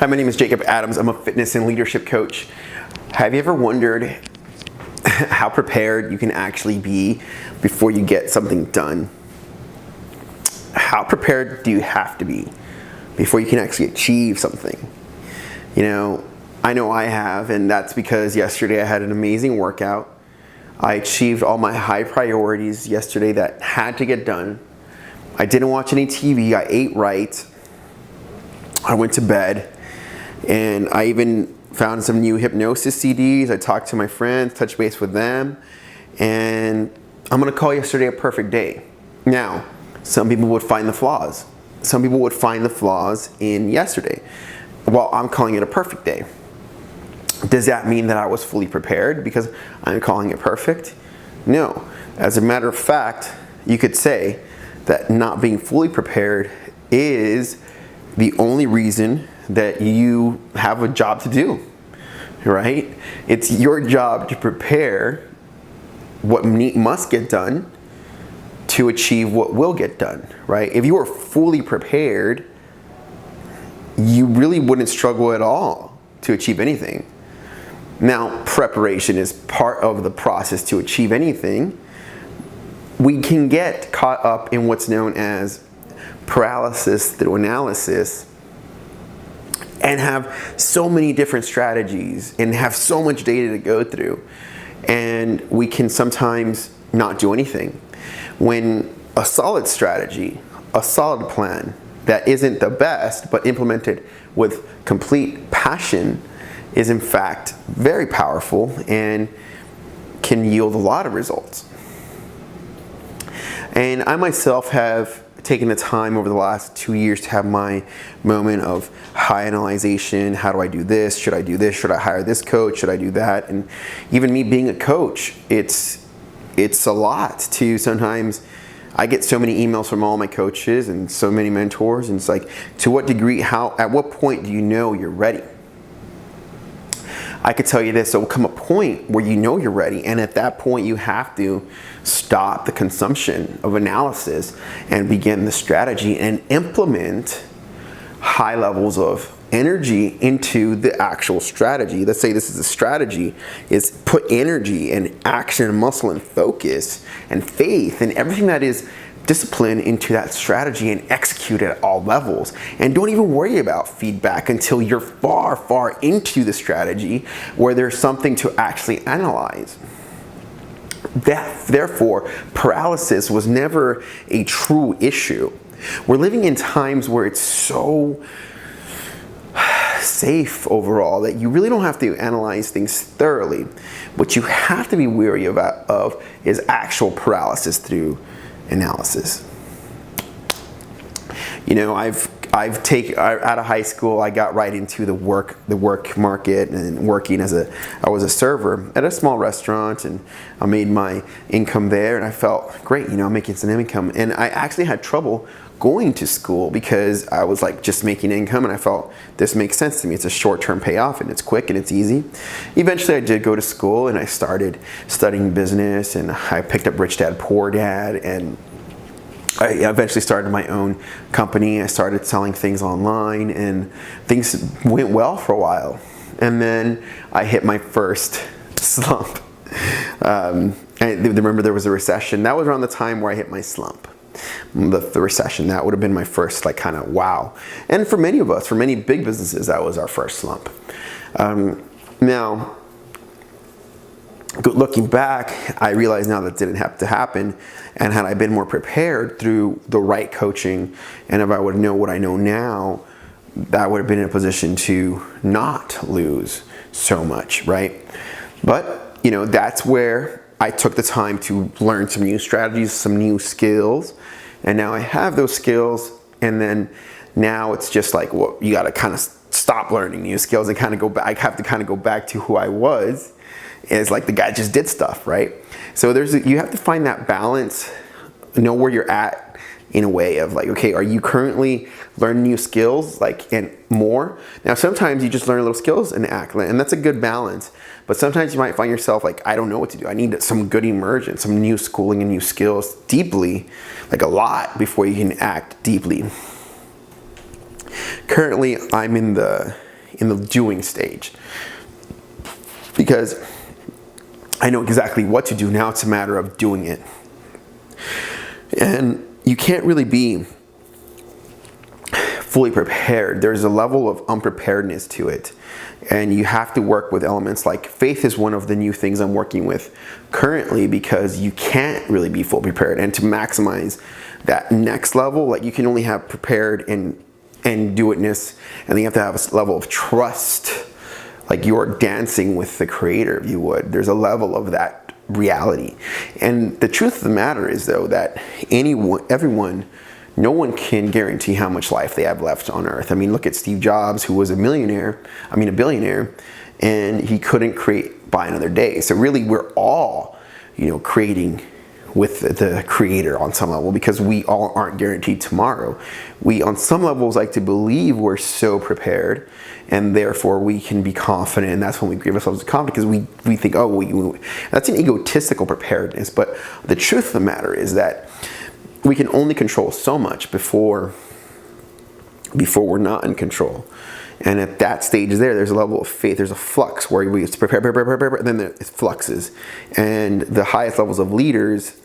Hi, my name is Jacob Adams. I'm a fitness and leadership coach. Have you ever wondered how prepared you can actually be before you get something done? How prepared do you have to be before you can actually achieve something? I know I have, and that's because yesterday I had an amazing workout. I achieved all my high priorities yesterday that had to get done. I didn't watch any TV. I ate right. I went to bed, and I even found some new hypnosis CDs. I talked to my friends, touched base with them, and I'm gonna call yesterday a perfect day. Now, some people would find the flaws. Some people would find the flaws in yesterday. Well, I'm calling it a perfect day. Does that mean that I was fully prepared because I'm calling it perfect? No. As a matter of fact, you could say that not being fully prepared is the only reason that you have a job to do, right? It's your job to prepare what must get done to achieve what will get done, right? If you were fully prepared, you really wouldn't struggle at all to achieve anything. Now, preparation is part of the process to achieve anything. We can get caught up in what's known as paralysis through analysis and have so many different strategies and have so much data to go through, and we can sometimes not do anything. When a solid strategy, a solid plan that isn't the best but implemented with complete passion is in fact very powerful and can yield a lot of results. And I myself have taken the time over the last 2 years to have my moment of high analyzation. How do I do this? Should I do this? Should I hire this coach? Should I do that? And even me being a coach, it's a lot to sometimes. I get so many emails from all my coaches and so many mentors, and it's like, to what degree, at what point do you know you're ready? I could tell you this, there will come a point where you know you're ready, and at that point you have to stop the consumption of analysis and begin the strategy and implement high levels of energy into the actual strategy. Let's say this is a strategy, is put energy and action and muscle and focus and faith and everything that is discipline into that strategy and execute at all levels. And don't even worry about feedback until you're far, far into the strategy where there's something to actually analyze. Therefore, paralysis was never a true issue. We're living in times where it's so safe overall that you really don't have to analyze things thoroughly. What you have to be wary of is actual paralysis through analysis. Out of high school, I got right into the work market and working I was a server at a small restaurant, and I made my income there, and I felt great, I'm making some income. And I actually had trouble going to school because I was like just making income, and I felt this makes sense to me. It's a short-term payoff, and it's quick and it's easy. Eventually I did go to school, and I started studying business, and I picked up Rich Dad Poor Dad, and I eventually started my own company. I started selling things online, and things went well for a while. And then I hit my first slump. And remember, there was a recession. That was around the time where I hit my slump. The recession, that would have been my first kind of wow. And for many of us, for many big businesses, that was our first slump. Now, looking back, I realize now that didn't have to happen, and had I been more prepared through the right coaching, and if I would know what I know now, that would have been in a position to not lose so much, right? But, that's where I took the time to learn some new strategies, some new skills, and now I have those skills, and then now it's just like, well, you got to kind of stop learning new skills and kind of go back. I have to kind of go back to who I was. It's like the guy just did stuff, right? So you have to find that balance, know where you're at in a way of like, okay, are you currently learning new skills and more? Now, sometimes you just learn little skills and act, and that's a good balance. But sometimes you might find yourself like, I don't know what to do. I need some good immersion, some new schooling and new skills deeply, like a lot, before you can act deeply. Currently, I'm in the in the doing stage, because I know exactly what to do. Now it's a matter of doing it. And you can't really be fully prepared. There's a level of unpreparedness to it. And you have to work with elements like faith is one of the new things I'm working with currently, because you can't really be fully prepared. And to maximize that next level, like you can only have prepared and do itness, and then you have to have a level of trust, like you're dancing with the creator, if you would. There's a level of that reality. And the truth of the matter is, though, that no one can guarantee how much life they have left on earth. I mean, look at Steve Jobs, who was a billionaire, and he couldn't buy another day. So really, we're all, creating with the creator on some level, because we all aren't guaranteed tomorrow. We, on some levels, like to believe we're so prepared, and therefore we can be confident, and that's when we give ourselves confidence, because we think, that's an egotistical preparedness. But the truth of the matter is that we can only control so much before we're not in control. And at that stage there's a level of faith, there's a flux where we prepare, and then it fluxes. And the highest levels of leaders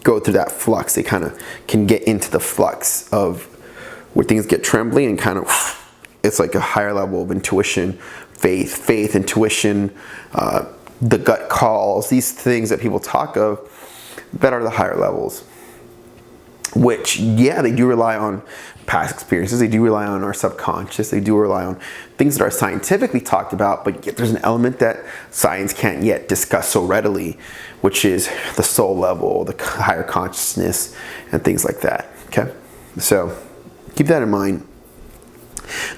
go through that flux. They kind of can get into the flux of where things get trembly, and kind of, it's like a higher level of intuition, faith, intuition, the gut calls, these things that people talk of that are the higher levels. Which, they do rely on past experiences, they do rely on our subconscious, they do rely on things that are scientifically talked about, but yet there's an element that science can't yet discuss so readily, which is the soul level, the higher consciousness, and things like that. Okay? So keep that in mind.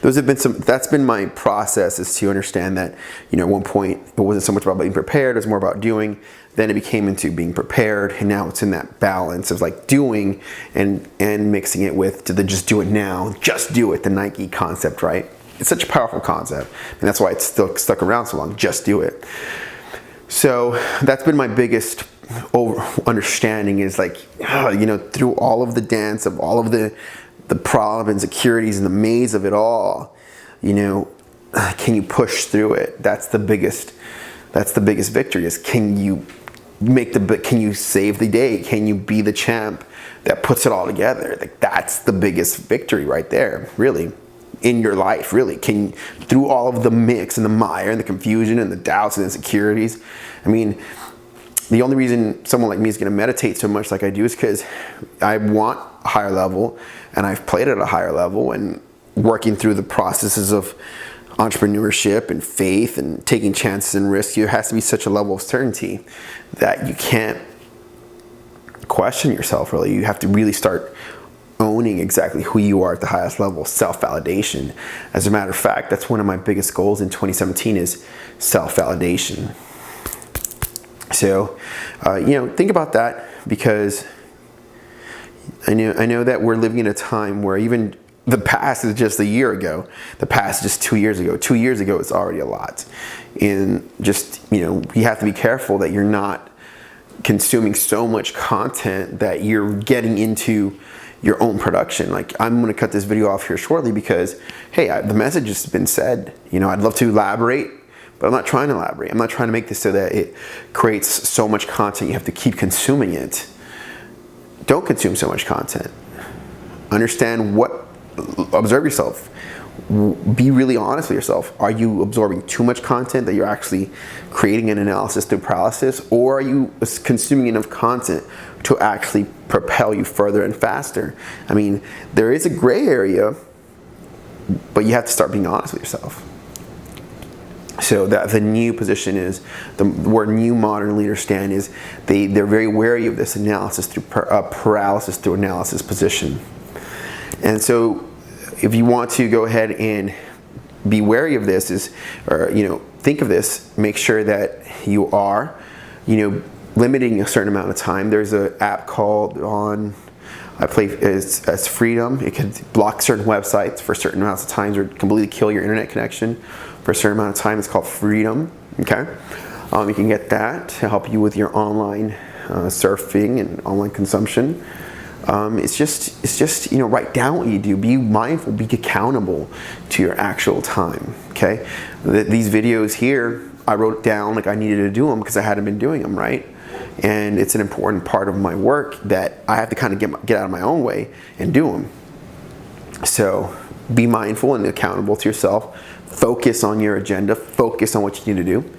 That's been my process, is to understand that, at one point it wasn't so much about being prepared, it was more about doing. Then it became into being prepared, and now it's in that balance of like doing and mixing it with to the just do it now, just do it, the Nike concept, right? It's such a powerful concept, and that's why it's still stuck around so long, just do it. So that's been my biggest understanding, is like, through all of the dance of all of the problem, insecurities, and the maze of it all, can you push through it? That's the biggest victory, is can you save the day? Can you be the champ that puts it all together? Like, that's the biggest victory right there, really, in your life, really. Through all of the mix and the mire and the confusion and the doubts and insecurities. I mean, the only reason someone like me is going to meditate so much like I do is because I want a higher level, and I've played at a higher level, and working through the processes of entrepreneurship and faith and taking chances and risks, there has to be such a level of certainty that you can't question yourself, really. You have to really start owning exactly who you are at the highest level, self-validation. As a matter of fact, that's one of my biggest goals in 2017, is self-validation. So, think about that, because I know that we're living in a time where even the past is just a year ago. The past is just 2 years ago. 2 years ago is already a lot. And just, you have to be careful that you're not consuming so much content that you're getting into your own production. Like, I'm going to cut this video off here shortly because, hey, the message has been said. I'd love to elaborate, but I'm not trying to elaborate. I'm not trying to make this so that it creates so much content you have to keep consuming it. Don't consume so much content. Observe yourself. Be really honest with yourself. Are you absorbing too much content that you're actually creating an analysis through paralysis, or are you consuming enough content to actually propel you further and faster? I mean, there is a gray area, but you have to start being honest with yourself. So that the new position is, where new modern leaders stand is, they're very wary of this analysis through paralysis through analysis position. And so if you want to go ahead and be wary of this, think of this, make sure that you are, limiting a certain amount of time. There's an app called it's Freedom. It can block certain websites for certain amounts of times, or completely kill your internet connection for a certain amount of time. It's called Freedom. Okay, you can get that to help you with your online surfing and online consumption. It's just write down what you do. Be mindful. Be accountable to your actual time. Okay, these videos here, I wrote down like I needed to do them because I hadn't been doing them, right? And it's an important part of my work that I have to kind of get out of my own way and do them. So be mindful and accountable to yourself. Focus on your agenda. Focus on what you need to do.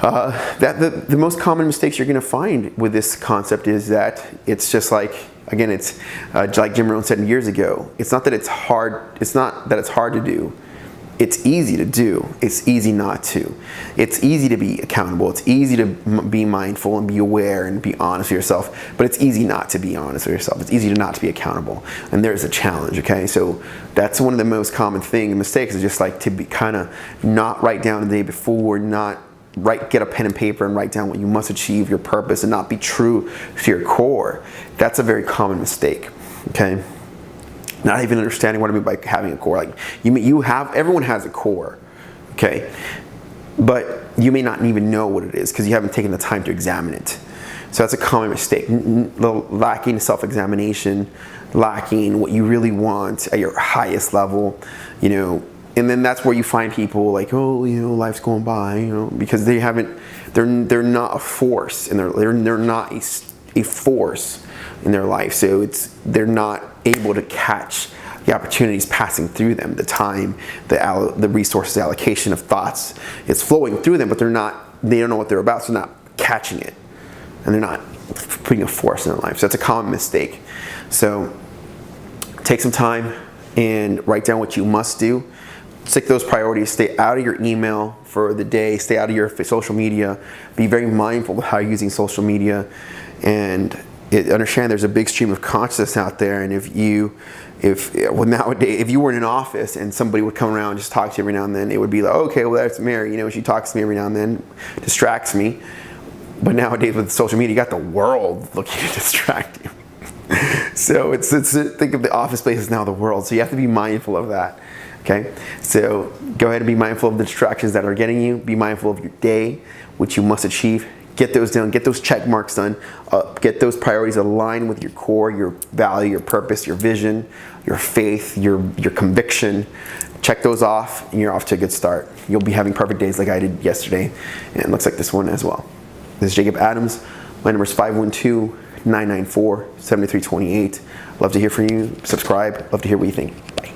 The most common mistakes you're going to find with this concept is that it's just like, again, it's like Jim Rohn said years ago. It's not that it's hard. It's not that it's hard to do. It's easy to do. It's easy not to. It's easy to be accountable. It's easy to be mindful and be aware and be honest with yourself. But it's easy not to be honest with yourself. It's easy to not to be accountable. And there's a challenge, okay? So that's one of the most common mistakes is just like to be kind of not write down the day before, get a pen and paper and write down what you must achieve, your purpose, and not be true to your core. That's a very common mistake, okay? Not even understanding what I mean by having a core. Like everyone has a core, okay? But you may not even know what it is because you haven't taken the time to examine it. So that's a common mistake. Lacking self-examination, lacking what you really want at your highest level, and then that's where you find people like, oh, life's going by, because they're not a force, and they're not a force in their life. So they're not able to catch the opportunities passing through them, the time, the resources, allocation of thoughts. It's flowing through them, but they don't know what they're about, so they're not catching it, and they're not putting a force in their life. So that's a common mistake. So take some time and write down what you must do. Stick those priorities. Stay out of your email for the day. Stay out of your social media. Be very mindful of how you're using social media, and understand there's a big stream of consciousness out there. And if nowadays, if you were in an office and somebody would come around and just talk to you every now and then, it would be like, okay, well, that's Mary. She talks to me every now and then, distracts me. But nowadays with social media, you got the world looking to distract you. So think of the office place as now the world. So you have to be mindful of that. Okay, so go ahead and be mindful of the distractions that are getting you. Be mindful of your day, which you must achieve. Get those done. Get those check marks done. Get those priorities aligned with your core, your value, your purpose, your vision, your faith, your conviction. Check those off, and you're off to a good start. You'll be having perfect days like I did yesterday, and it looks like this one as well. This is Jacob Adams. My number is 512-994-7328. Love to hear from you. Subscribe. Love to hear what you think. Bye.